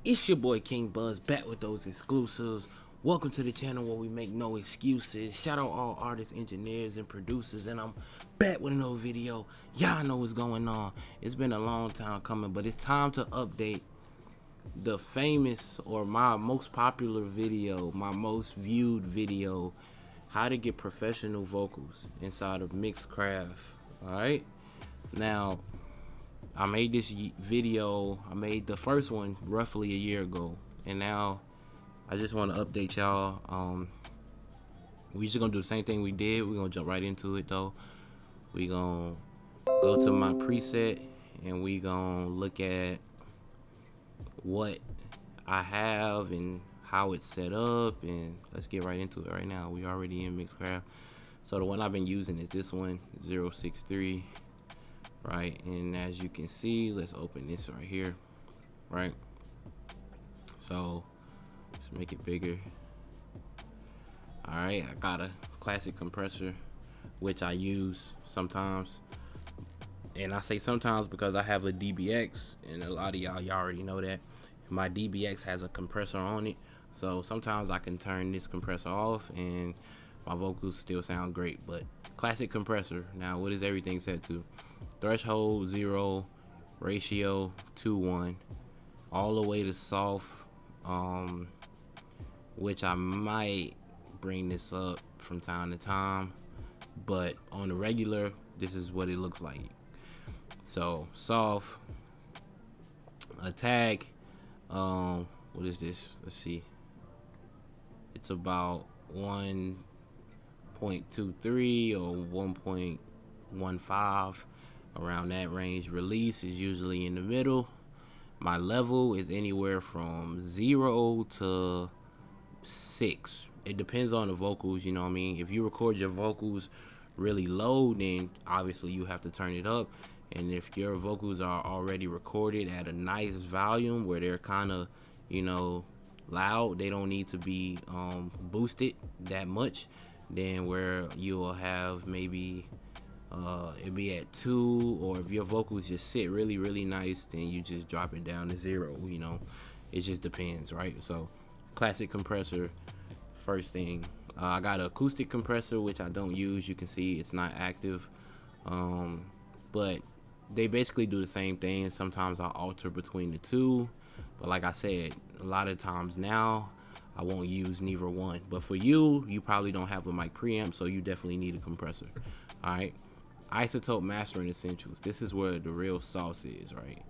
It's your boy King Buzz back with those exclusives. Welcome to the channel where we make no excuses. Shout out all artists, engineers, and producers, and I'm back with another video. Y'all know what's going on. It's been a long time coming, but it's time to update the famous, or my most popular video, my most viewed video, how to get professional vocals inside of Mixcraft. Alright, now I made this video, I made the first one roughly a year ago, and now I just want to update y'all. We just gonna do the same thing we did. We're gonna jump right into it though. We gonna go to my preset and we gonna look at what I have and how it's set up, and let's get right into it right now. We already in Mixcraft. So the one I've been using is this one, 063. Right, and as you can see, let's open this right here. Right, so let's make it bigger. All right, I got a classic compressor which I use sometimes, and I say sometimes because I have a DBX, and a lot of y'all already know that my DBX has a compressor on it, so sometimes I can turn this compressor off and my vocals still sound great. But classic compressor, now what is everything set to? Threshold 0, ratio 2:1, all the way to soft, which I might bring this up from time to time, but on the regular, this is what it looks like. So soft, attack, what is this? Let's see. It's about 1.23 or 1.15. around that range. Release is usually in the middle. My level is anywhere from 0 to 6. It depends on the vocals, you know what I mean? If you record your vocals really low, then obviously you have to turn it up. And if your vocals are already recorded at a nice volume where they're kind of, you know, loud, they don't need to be boosted that much, then where you will have maybe it'd be at 2, or if your vocals just sit really nice, then you just drop it down to 0. You know, it just depends, right? So classic compressor, first thing. I got an acoustic compressor which I don't use. You can see it's not active, but they basically do the same thing. Sometimes I alter between the two, but like I said, a lot of times now I won't use neither one. But for you probably don't have a mic preamp, so you definitely need a compressor. All right, Isotope mastering essentials. This is where the real sauce is, right?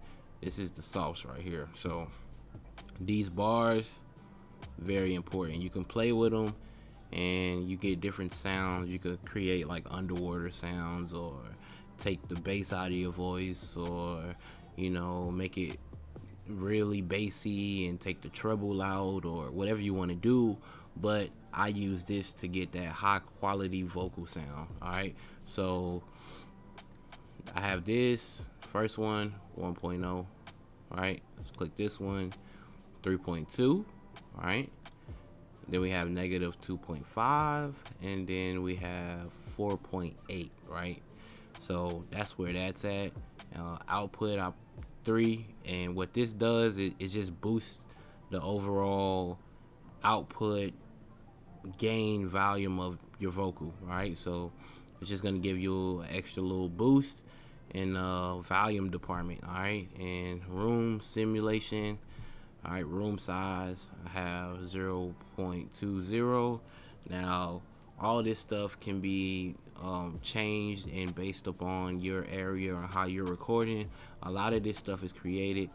This is the sauce right here. So these bars, very important. You can play with them and you get different sounds. You could create like underwater sounds, or take the bass out of your voice, or, you know, make it really bassy and take the treble out, or whatever you want to do. But I use this to get that high quality vocal sound. All right, so I have this first one, 1.0. All right, let's click this one, 3.2. all right, then we have negative 2.5, and then we have 4.8. right, so that's where that's at. Output 3, and what this does, it just boosts the overall output gain volume of your vocal. Right, so it's just gonna give you an extra little boost in volume department. All right, and room simulation. All right, room size, I have 0.20. now all this stuff can be changed and based upon your area or how you're recording. A lot of this stuff is created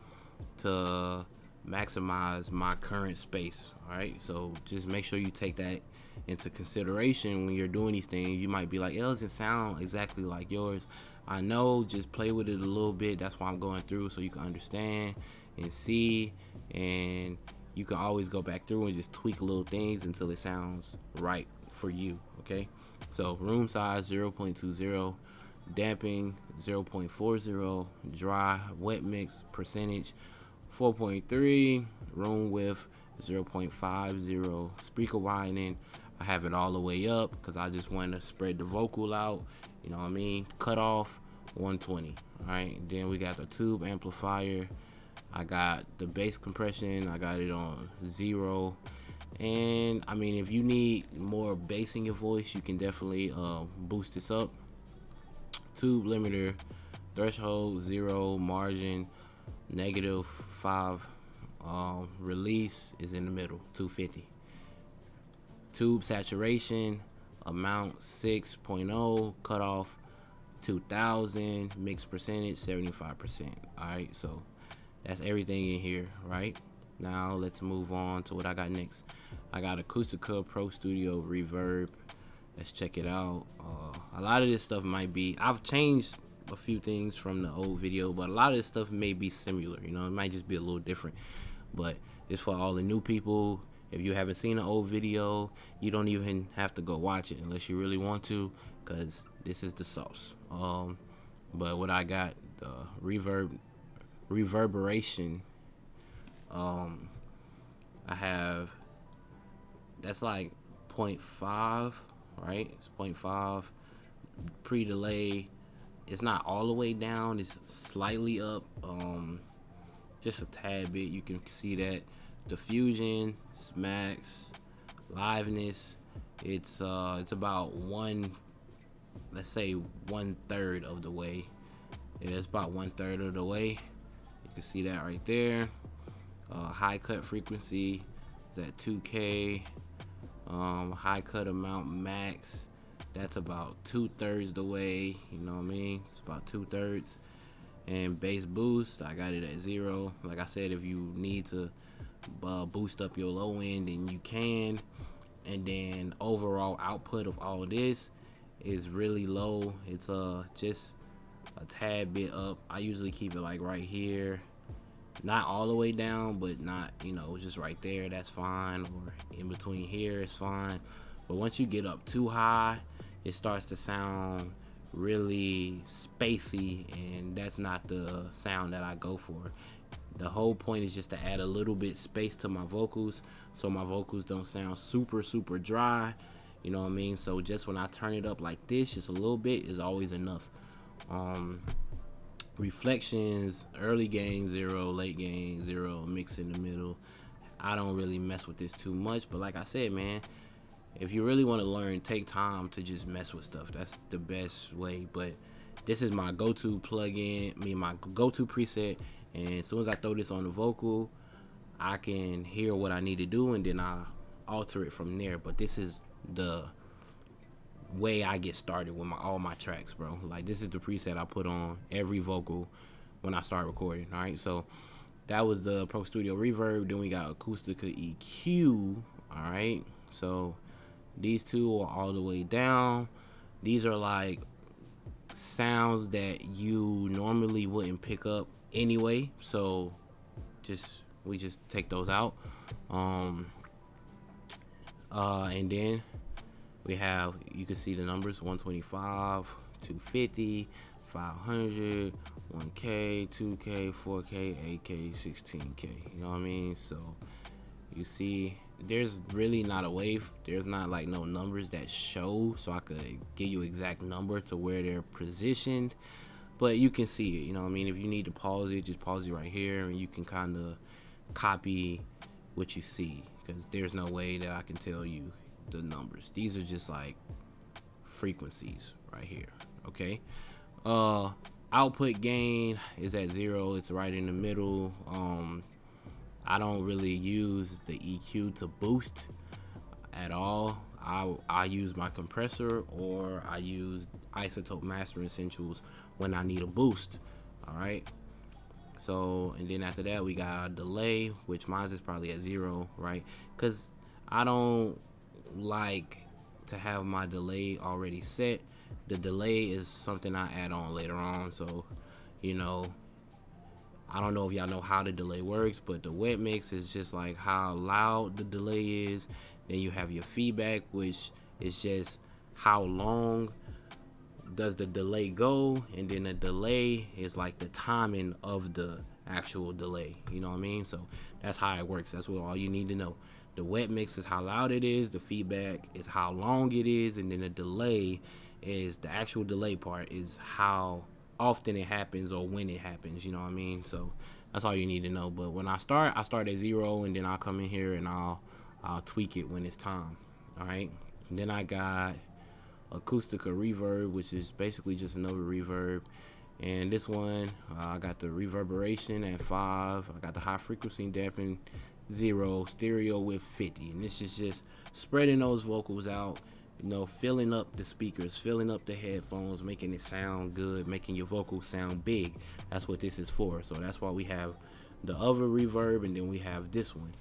to maximize my current space. All right, so just make sure you take that into consideration when you're doing these things. You might be like, it doesn't sound exactly like yours. I know, just play with it a little bit. That's why I'm going through, so you can understand and see, and you can always go back through and just tweak little things until it sounds right for you. Okay, so room size 0.20, damping 0.40, dry wet mix percentage 4.3, room width 0.50, speaker widening, I have it all the way up because I just want to spread the vocal out, you know what I mean. Cut off 120. All right, then we got the tube amplifier, I got the bass compression, I got it on 0. And I mean, if you need more bass in your voice, you can definitely boost this up. Tube limiter, threshold 0, margin -5. Release is in the middle, 250. Tube saturation, amount 6.0, cutoff 2000, mix percentage 75%. Alright, so that's everything in here, right? Now let's move on to what I got next. I got Acoustica Pro Studio Reverb. Let's check it out. A lot of this stuff might be, I've changed a few things from the old video, but a lot of this stuff may be similar, you know, it might just be a little different. But it's for all the new people. If you haven't seen an old video, you don't even have to go watch it unless you really want to, because this is the sauce. But what I got, the reverberation, I have, that's like 0.5, right? It's 0.5. Pre-delay, it's not all the way down, it's slightly up, just a tad bit. You can see that. Diffusion, max, liveness, it's about let's say 1/3 of the way. Yeah, it's about 1/3 of the way. You can see that right there. High cut frequency is at 2K. High cut amount max, that's about 2/3 the way. You know what I mean? It's about 2/3. And bass boost, I got it at 0. Like I said, if you need to boost up your low end, then you can. And then overall output of all this is really low. It's just a tad bit up. I usually keep it like right here, not all the way down, but not, you know, just right there. That's fine. Or in between here, it's fine. But once you get up too high, it starts to sound really spacey, and that's not the sound that I go for. The whole point is just to add a little bit space to my vocals, so my vocals don't sound super dry, you know what I mean? So just when I turn it up like this, just a little bit is always enough. Reflections, early gain 0, late gain 0, mix in the middle. I don't really mess with this too much, but like I said, man, if you really want to learn, take time to just mess with stuff. That's the best way. But this is my go-to plugin, my go-to preset, and as soon as I throw this on the vocal, I can hear what I need to do, and then I alter it from there. But this is the way I get started with all my tracks, bro. Like, this is the preset I put on every vocal when I start recording. All right, so that was the Pro Studio Reverb. Then we got Acoustica EQ. All right, so these two are all the way down. These are like sounds that you normally wouldn't pick up anyway, so we just take those out. And then we have, you can see the numbers: 125, 250, 500, 1K, 2K, 4K, 8K, 16K. You know what I mean? So you see, there's really not a wave. There's not like no numbers that show, so I could give you exact number to where they're positioned. But you can see it, you know what I mean? If you need to pause it, just pause it right here, and you can kind of copy what you see, because there's no way that I can tell you the numbers. These are just like frequencies right here, okay? Output gain is at 0. It's right in the middle. I don't really use the EQ to boost at all. I use my compressor, or I use Isotope Master Essentials when I need a boost. All right, so, and then after that we got a delay, which mine is probably at 0, right? Because I don't like to have my delay already set. The delay is something I add on later on. So, you know, I don't know if y'all know how the delay works, but the wet mix is just like how loud the delay is. Then you have your feedback, which is just how long does the delay go, and then the delay is like the timing of the actual delay. You know what I mean? So that's how it works. That's what all you need to know. The wet mix is how loud it is, the feedback is how long it is, and then the delay is the actual delay part, is how often it happens or when it happens. You know what I mean? So That's all you need to know. But when I start at 0, and then I'll come in here and I'll tweak it when it's time. All right. And then I got Acoustica Reverb, which is basically just another reverb. And this one, I got the reverberation at 5. I got the high frequency damping 0, stereo with 50. And this is just spreading those vocals out, you know, filling up the speakers, filling up the headphones, making it sound good, making your vocals sound big. That's what this is for. So that's why we have the other reverb, and then we have this one.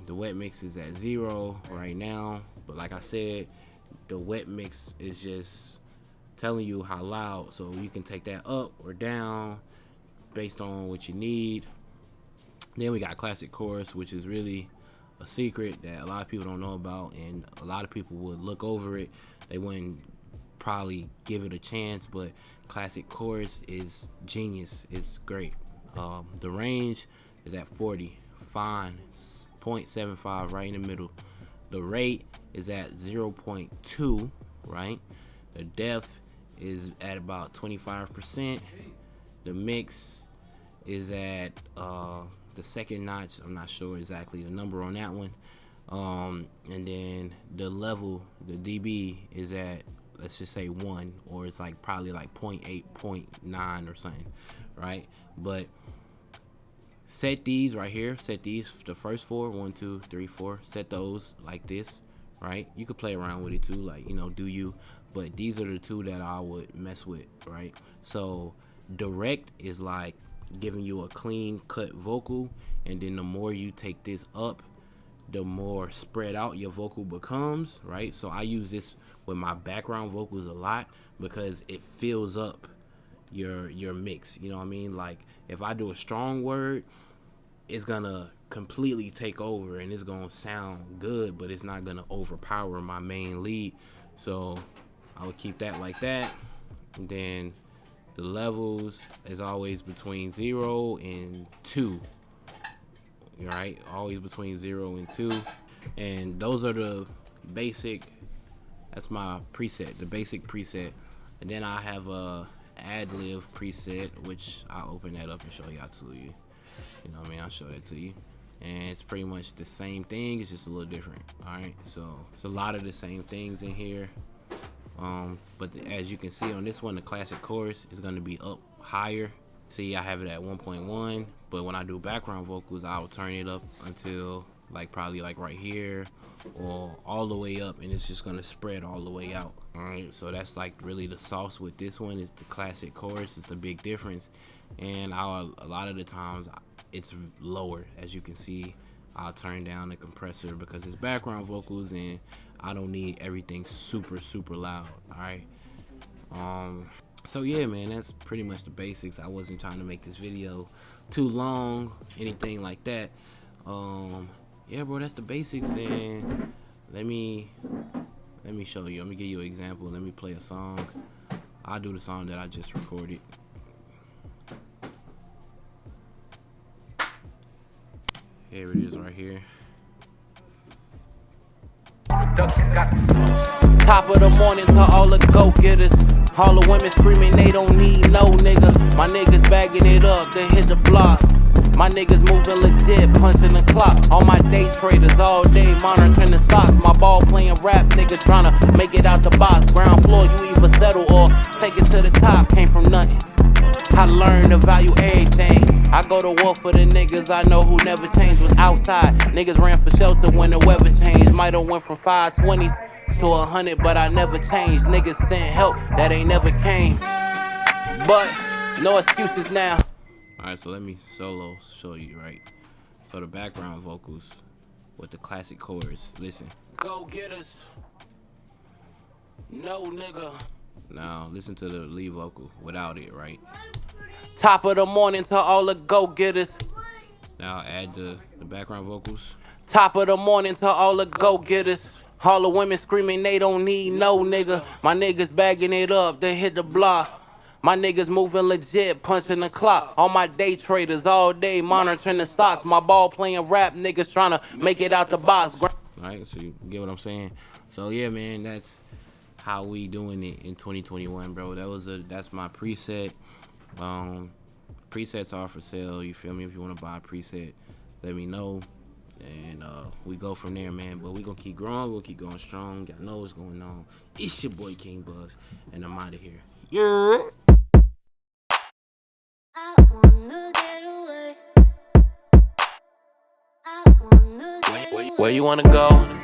The wet mix is at 0 right now, but like I said, the wet mix is just telling you how loud, so you can take that up or down based on what you need. Then we got classic chorus, which is really a secret that a lot of people don't know about, and a lot of people would look over it. They wouldn't probably give it a chance, but classic chorus is genius. It's great. The range is at 40, fine, 0.75 right in the middle. The rate is at 0.2, right? The depth is at about 25%. The mix is at the second notch. I'm not sure exactly the number on that one. And then the level, the dB is at, let's just say 1, or it's like probably like 0.8, 0.9 or something, right? But set these right here, set these, the first 4, 1, 2, 3, 4, set those like this, right? You could play around with it too, like, you know, do you, but these are the 2 that I would mess with, right? So direct is like giving you a clean cut vocal, and then the more you take this up, the more spread out your vocal becomes, right? So I use this with my background vocals a lot because it fills up your mix, you know what I mean? Like if I do a strong word, it's gonna completely take over and it's gonna sound good, but it's not gonna overpower my main lead. So I would keep that like that. And then the levels is always between 0 and 2, right? Always between 0 and 2. And those are the basic, that's my preset, the basic preset. And then I have a ad-lib preset, which I'll open that up and show y'all to you. You know what I mean? I'll show that to you. And it's pretty much the same thing, it's just a little different. All right, so it's a lot of the same things in here. But as you can see on this one, the classic chorus is going to be up higher. See, I have it at 1.1, but when I do background vocals, I'll turn it up until like probably like right here or all the way up, and it's just going to spread all the way out. All right, so that's like really the sauce with this one, is the classic chorus is the big difference. And a lot of the times it's lower. As you can see, I'll turn down the compressor because it's background vocals and I don't need everything super loud. All right, so yeah, man, that's pretty much the basics. I wasn't trying to make this video too long, anything like that. Yeah, bro, that's the basics. Then let me show you. Let me give you an example. Let me play a song. I'll do the song that I just recorded. Here it is right here. Top of the morning to all the go-getters. All the women screaming they don't need no nigga. My niggas bagging it up, they hit the block. My niggas moving legit, punching the clock. All my day traders all day monitoring the stocks. My ball playing rap, niggas tryna make it out the box. Ground floor, you either settle or take it to the top. Came from nothing, I learned to value everything. I go to war for the niggas I know who never changed. Was outside, niggas ran for shelter when the weather changed. Might've went from 520s to 100, but I never changed. Niggas sent help that ain't never came, but no excuses now. Alright, so let me solo show you, right? So the background vocals with the classic chorus. Listen. Go get us. No nigga. Now listen to the lead vocal without it, right? Top of the morning to all the go-getters. Now add the background vocals. Top of the morning to all the go-getters. All the women screaming they don't need no nigga. My niggas bagging it up, they hit the block. My niggas moving legit, punching the clock. All my day traders all day monitoring the stocks. My ball playing rap, niggas tryna make it out the box. Alright, so you get what I'm saying? So yeah, man, that's how we doing it in 2021, bro. That's my preset. Presets are for sale, you feel me? If you want to buy a preset, let me know. And we go from there, man. But we gonna keep growing, we'll keep going strong. Y'all know what's going on. It's your boy King Buzz, and I'm out of here. Yeah. I wanna get away. I wanna get away. Where you wanna go?